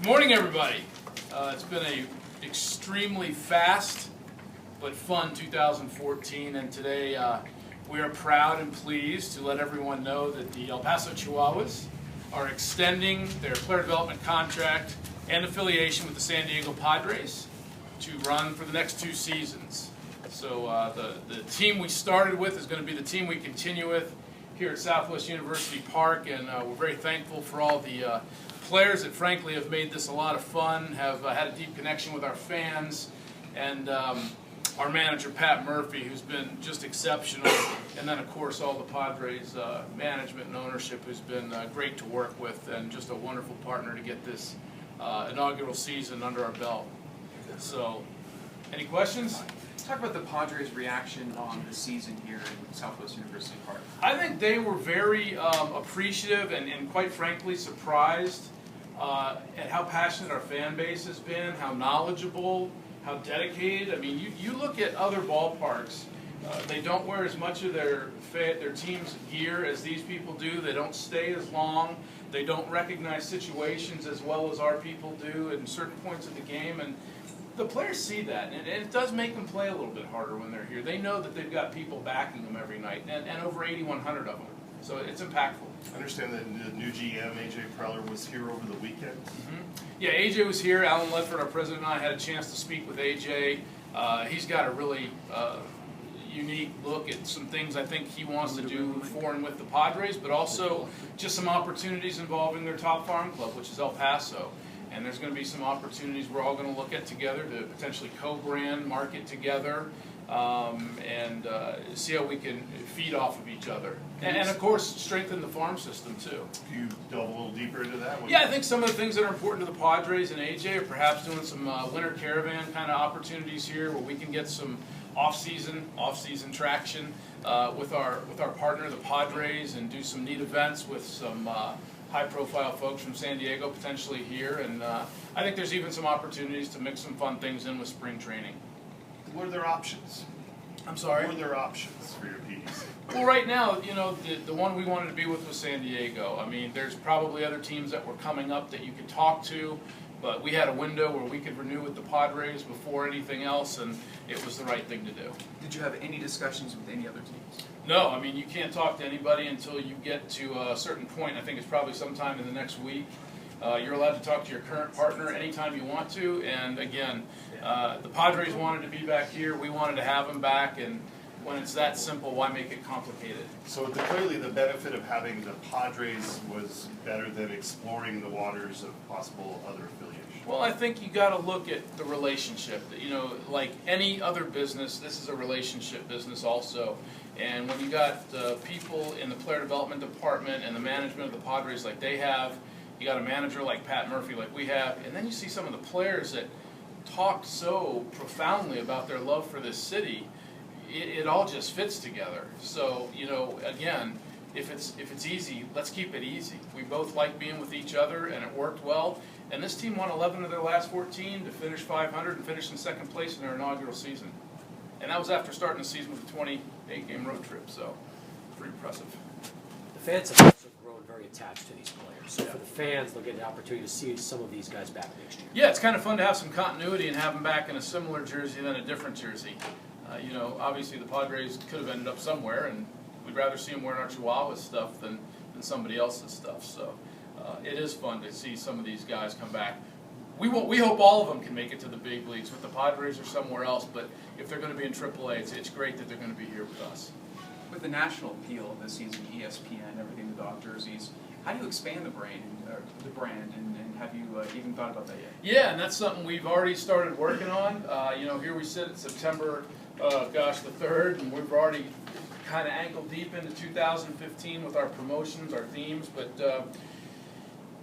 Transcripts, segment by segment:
Good morning, everybody. It's been a extremely fast but fun 2014, and today we are proud and pleased to let everyone know that the El Paso Chihuahuas are extending their player development contract and affiliation with the San Diego Padres to run for the next 2 seasons. So the team we started with is going to be the team we continue with here at Southwest University Park, and we're very thankful for all the players that frankly have made this a lot of fun, have had a deep connection with our fans, and our manager Pat Murphy, who's been just exceptional, and then of course all the Padres management and ownership, who's been great to work with and just a wonderful partner to get this inaugural season under our belt. So, any questions? Talk about the Padres' reaction on the season here in Southwest University Park. I think they were very appreciative and quite frankly surprised at how passionate our fan base has been, how knowledgeable, how dedicated. I mean, you look at other ballparks, they don't wear as much of their team's gear as these people do. They don't stay as long. They don't recognize situations as well as our people do in certain points of the game. And the players see that, and it does make them play a little bit harder when they're here. They know that they've got people backing them every night, and over 8,100 of them. So it's impactful. I understand that the new GM, AJ Preller, was here over the weekend. Yeah, AJ was here. Alan Ledford, our president, and I had a chance to speak with AJ. He's got a really unique look at some things I think he wants to do for and with the Padres, but also just some opportunities involving their top farm club, which is El Paso. And there's going to be some opportunities we're all going to look at together to potentially co-brand, market together, and see how we can feed off of each other. And of course, strengthen the farm system too. Do you delve a little deeper into that? Yeah, I think some of the things that are important to the Padres and AJ are perhaps doing some winter caravan kind of opportunities here where we can get some off-season traction with our partner, the Padres, and do some neat events with some high-profile folks from San Diego potentially here, and I think there's even some opportunities to mix some fun things in with spring training. What are their options? I'm sorry? What are their options for your PDC? Well, right now, you know, the one we wanted to be with was San Diego. I mean, there's probably other teams that were coming up that you could talk to, but we had a window where we could renew with the Padres before anything else, and it was the right thing to do. Did you have any discussions with any other teams? No, I mean, you can't talk to anybody until you get to a certain point. I think it's probably sometime in the next week. You're allowed to talk to your current partner anytime you want to, and again, the Padres wanted to be back here. We wanted to have them back, and when it's that simple, why make it complicated? So clearly the benefit of having the Padres was better than exploring the waters of possible other affiliations. Well, I think you got to look at the relationship. You know, like any other business, this is a relationship business also. And when you got people in the player development department and the management of the Padres like they have, you got a manager like Pat Murphy like we have, and then you see some of the players that talk so profoundly about their love for this city, it all just fits together. So, you know, again, if it's easy, let's keep it easy. We both like being with each other, and it worked well. And this team won 11 of their last 14 to finish 500 and finish in second place in their inaugural season. And that was after starting the season with a 28-game road trip, so pretty impressive. The fans have also grown very attached to these players. So for the fans, they'll get the opportunity to see some of these guys back next year. Yeah, it's kind of fun to have some continuity and have them back in a similar jersey than a different jersey. You know, obviously the Padres could have ended up somewhere, and we'd rather see them wearing our Chihuahuas stuff than somebody else's stuff. So it is fun to see some of these guys come back. We hope all of them can make it to the big leagues, with the Padres or somewhere else, but if they're going to be in AAA, it's great that they're going to be here with us. With the national appeal of this season, ESPN, everything, the dog jerseys, how do you expand the brand, and have you even thought about that yet? Yeah, and that's something we've already started working on. You know, here we sit at September, the 3rd, and we've already kind of ankle deep into 2015 with our promotions, our themes, but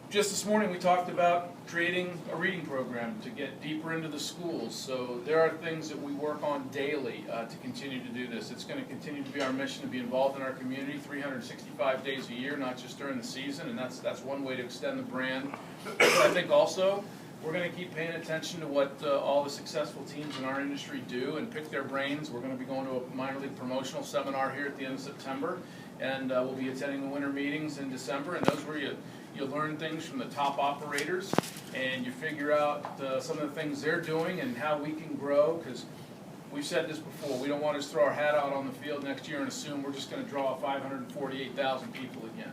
just this morning we talked about creating a reading program to get deeper into the schools. So there are things that we work on daily to continue to do this. It's going to continue to be our mission to be involved in our community 365 days a year, not just during the season, and that's one way to extend the brand. But I think also we're going to keep paying attention to what all the successful teams in our industry do and pick their brains. We're going to be going to a minor league promotional seminar here at the end of September, and we'll be attending the winter meetings in December, and those where you learn things from the top operators, and you figure out some of the things they're doing and how we can grow, because we've said this before, we don't want to just throw our hat out on the field next year and assume we're just going to draw 548,000 people again.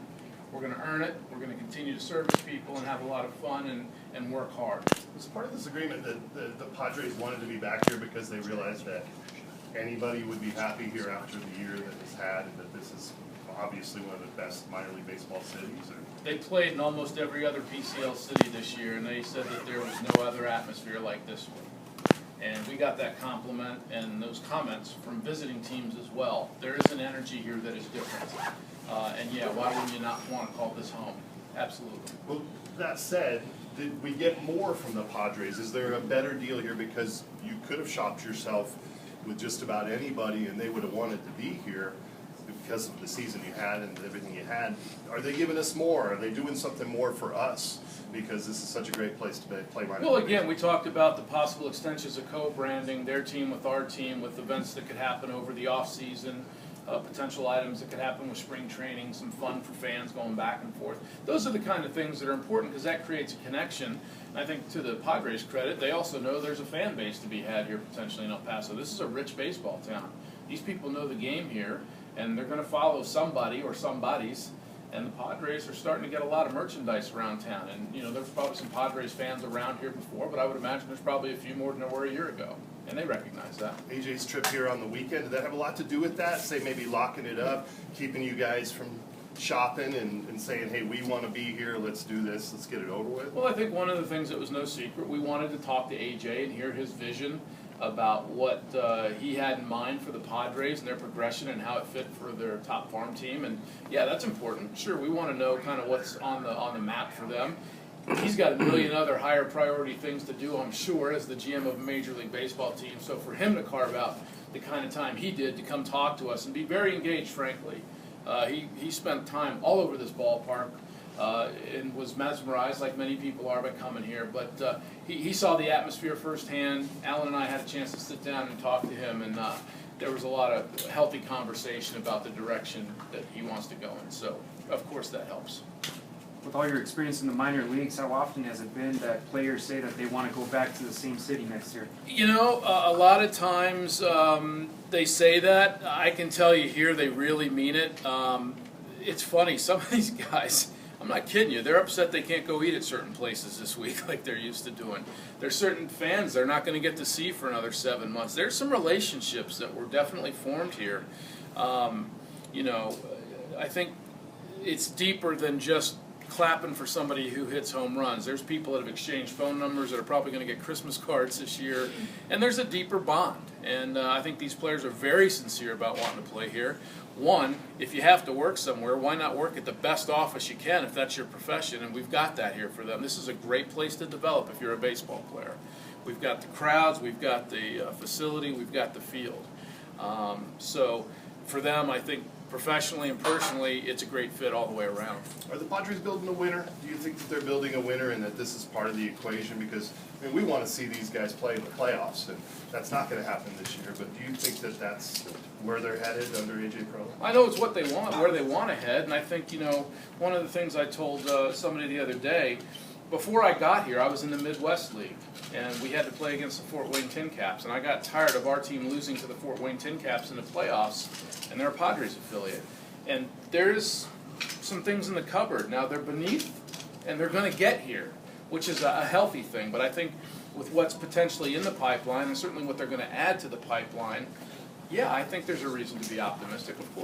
We're going to earn it, we're going to continue to service people and have a lot of fun and work hard. Was part of this agreement that the Padres wanted to be back here because they realized that anybody would be happy here after the year that it's had, and that this is obviously one of the best minor league baseball cities? Or? They played in almost every other PCL city this year, and they said that there was no other atmosphere like this one. And we got that compliment and those comments from visiting teams as well. There is an energy here that is different. And yeah, why would you not want to call this home? Absolutely. Well, that said, did we get more from the Padres? Is there a better deal here? Because you could have shopped yourself with just about anybody and they would have wanted to be here because of the season you had and everything you had. Are they giving us more? Are they doing something more for us? Because this is such a great place to play minor league. Well, again, we talked about the possible extensions of co-branding, their team with our team, with events that could happen over the off-season, potential items that could happen with spring training, some fun for fans going back and forth. Those are the kind of things that are important because that creates a connection. And I think to the Padres' credit, they also know there's a fan base to be had here potentially in El Paso. This is a rich baseball town. These people know the game here, and they're going to follow somebody or somebodies. And the Padres are starting to get a lot of merchandise around town. And, you know, there's probably some Padres fans around here before, but I would imagine there's probably a few more than there were a year ago. And they recognize that. AJ's trip here on the weekend, did that have a lot to do with that? Say maybe locking it up, keeping you guys from shopping and saying, hey, we want to be here, let's do this, let's get it over with? Well, I think one of the things that was no secret, we wanted to talk to AJ and hear his vision about what he had in mind for the Padres and their progression and how it fit for their top farm team. And yeah, that's important. Sure, we want to know kind of what's on the map for them. He's got a million other higher priority things to do, I'm sure, as the GM of a Major League Baseball team. So for him to carve out the kind of time he did to come talk to us and be very engaged, frankly. He spent time all over this ballpark and was mesmerized, like many people are, by coming here. But he saw the atmosphere firsthand. Alan and I had a chance to sit down and talk to him, and there was a lot of healthy conversation about the direction that he wants to go in. So, of course, that helps. With all your experience in the minor leagues, how often has it been that players say that they want to go back to the same city next year? You know, a lot of times they say that. I can tell you here they really mean it. It's funny, some of these guys, I'm not kidding you, they're upset they can't go eat at certain places this week like they're used to doing. There's certain fans they're not going to get to see for another 7 months. There's some relationships that were definitely formed here. You know, I think it's deeper than just clapping for somebody who hits home runs. There's people that have exchanged phone numbers that are probably going to get Christmas cards this year, and there's a deeper bond. And I think these players are very sincere about wanting to play here. One, if you have to work somewhere, why not work at the best office you can if that's your profession? And we've got that here for them. This is a great place to develop if you're a baseball player. We've got the crowds, we've got the facility, we've got the field. So for them, I think professionally and personally, it's a great fit all the way around. Are the Padres building a winner? Do you think that they're building a winner and that this is part of the equation? Because I mean, we want to see these guys play in the playoffs, and that's not going to happen this year. But do you think that that's where they're headed under AJ Preller? I know it's what they want, where they want to head, and I think, you know, one of the things I told somebody the other day, before I got here, I was in the Midwest League, and we had to play against the Fort Wayne Tin Caps, and I got tired of our team losing to the Fort Wayne Tin Caps in the playoffs, and they're a Padres affiliate. And there's some things in the cupboard. Now, they're beneath, and they're going to get here, which is a healthy thing. But I think with what's potentially in the pipeline, and certainly what they're going to add to the pipeline, yeah, I think there's a reason to be optimistic, of course.